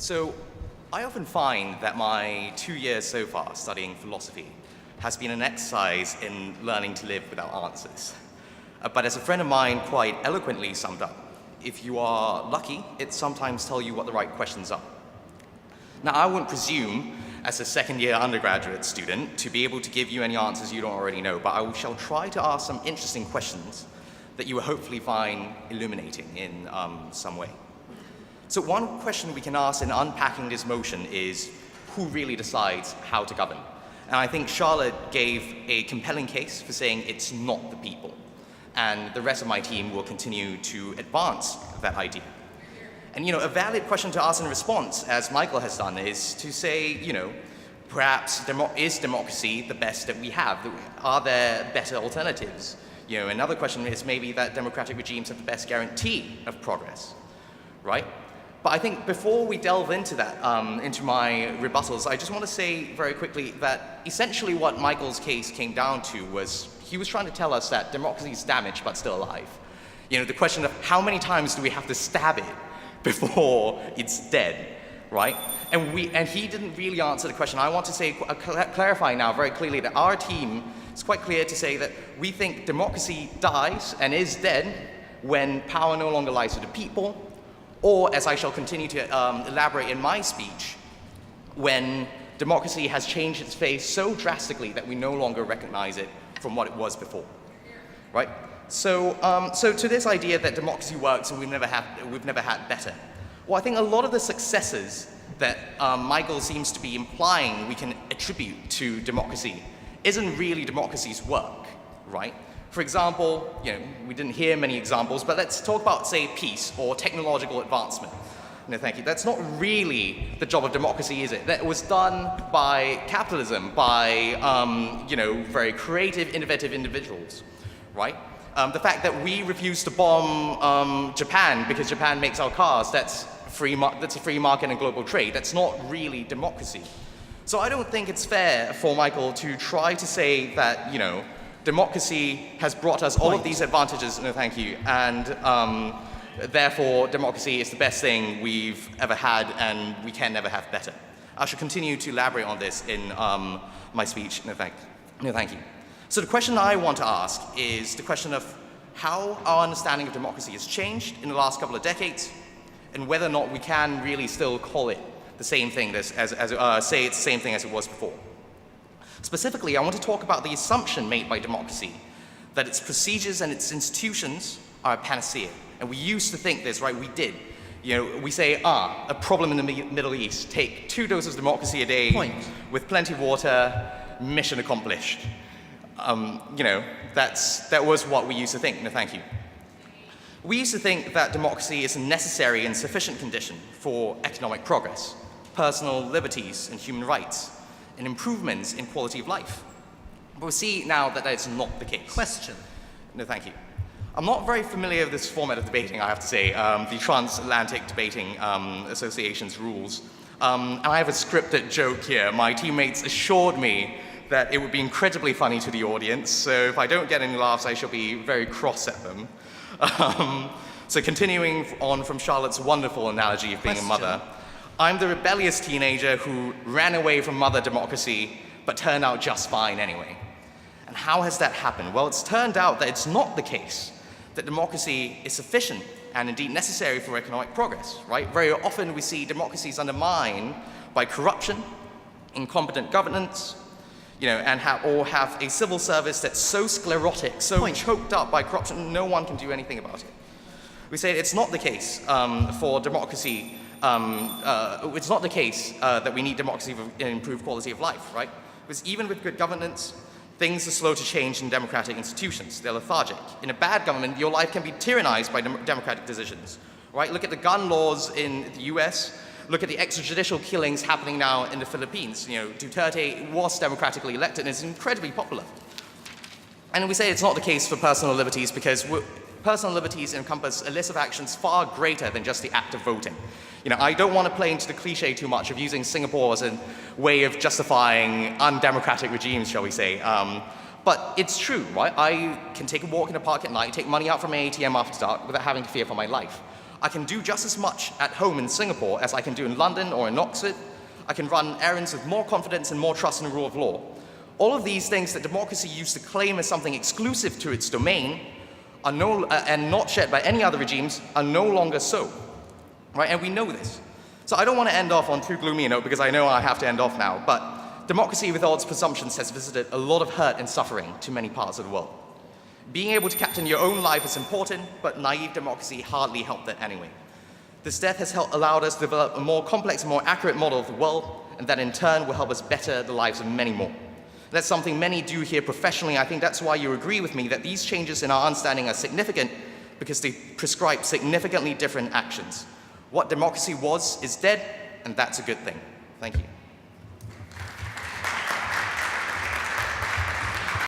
So I often find that my 2 years so far studying philosophy has been an exercise in learning to live without answers. But as a friend of mine quite eloquently summed up, if you are lucky, it sometimes tells you what the right questions are. Now, I wouldn't presume, as a second-year undergraduate student, to be able to give you any answers you don't already know, but I shall try to ask some interesting questions that you will hopefully find illuminating in some way. So one question we can ask in unpacking this motion is, who really decides how to govern? And I think Charlotte gave a compelling case for saying it's not the people. And the rest of my team will continue to advance that idea. And a valid question to ask in response, as Michael has done, is to say, perhaps is democracy the best that we have? Are there better alternatives? Another question is maybe that democratic regimes have the best guarantee of progress, right? But I think before we delve into that, into my rebuttals, I just want to say very quickly that essentially what Michael's case came down to was he was trying to tell us that democracy is damaged but still alive. The question of how many times do we have to stab it before it's dead, right? And he didn't really answer the question. I want to say, clarify now very clearly that our team is quite clear to say that we think democracy dies and is dead when power no longer lies with the people, or, as I shall continue to elaborate in my speech, when democracy has changed its face so drastically that we no longer recognize it from what it was before, right? So to this idea that democracy works and we've never had better, well, I think a lot of the successes that Michael seems to be implying we can attribute to democracy isn't really democracy's work, right? For example, we didn't hear many examples, but let's talk about, say, peace or technological advancement. No, thank you. That's not really the job of democracy, is it? That was done by capitalism, by very creative, innovative individuals, right? The fact that we refuse to bomb Japan because Japan makes our cars, that's a free market and global trade. That's not really democracy. So I don't think it's fair for Michael to try to say that, democracy has brought us all of these advantages, no thank you, and therefore democracy is the best thing we've ever had and we can never have better. I shall continue to elaborate on this in my speech, no thank you. So the question I want to ask is the question of how our understanding of democracy has changed in the last couple of decades and whether or not we can really still call it the same thing say it's the same thing as it was before. Specifically, I want to talk about the assumption made by democracy that its procedures and its institutions are a panacea. And we used to think this, right? We did. We say, a problem in the Middle East, take 2 doses of democracy a day with plenty of water, mission accomplished. That was what we used to think. No, thank you. We used to think that democracy is a necessary and sufficient condition for economic progress, personal liberties and human rights, and improvements in quality of life. But we see now that is not the case. Question. No, thank you. I'm not very familiar with this format of debating, I have to say, the Transatlantic Debating Association's rules. And I have a scripted joke here. My teammates assured me that it would be incredibly funny to the audience, so if I don't get any laughs, I shall be very cross at them. So continuing on from Charlotte's wonderful analogy of being a mother, I'm the rebellious teenager who ran away from mother democracy, but turned out just fine anyway. And how has that happened? Well, it's turned out that it's not the case that democracy is sufficient and indeed necessary for economic progress, right? Very often we see democracies undermined by corruption, incompetent governance, and have a civil service that's so sclerotic, so choked up by corruption, no one can do anything about it. We say it's not the case for democracy. It's not the case that we need democracy for improved quality of life, right? Because even with good governance, things are slow to change in democratic institutions. They're lethargic. In a bad government, your life can be tyrannized by democratic decisions, right? Look at the gun laws in the US. Look at the extrajudicial killings happening now in the Philippines. Duterte was democratically elected and is incredibly popular. And we say it's not the case for personal liberties because personal liberties encompass a list of actions far greater than just the act of voting. I don't want to play into the cliche too much of using Singapore as a way of justifying undemocratic regimes, shall we say. But it's true, right? I can take a walk in the park at night, take money out from an ATM after dark without having to fear for my life. I can do just as much at home in Singapore as I can do in London or in Oxford. I can run errands with more confidence and more trust in the rule of law. All of these things that democracy used to claim as something exclusive to its domain are and not shared by any other regimes are no longer so. Right? And we know this. So I don't want to end off on too gloomy a note because I know I have to end off now, but democracy with all its presumptions has visited a lot of hurt and suffering to many parts of the world. Being able to captain your own life is important, but naive democracy hardly helped it anyway. This death has allowed us to develop a more complex and more accurate model of the world, and that in turn will help us better the lives of many more. That's something many do here professionally. I think that's why you agree with me that these changes in our understanding are significant, because they prescribe significantly different actions. What democracy was is dead, and that's a good thing. Thank you.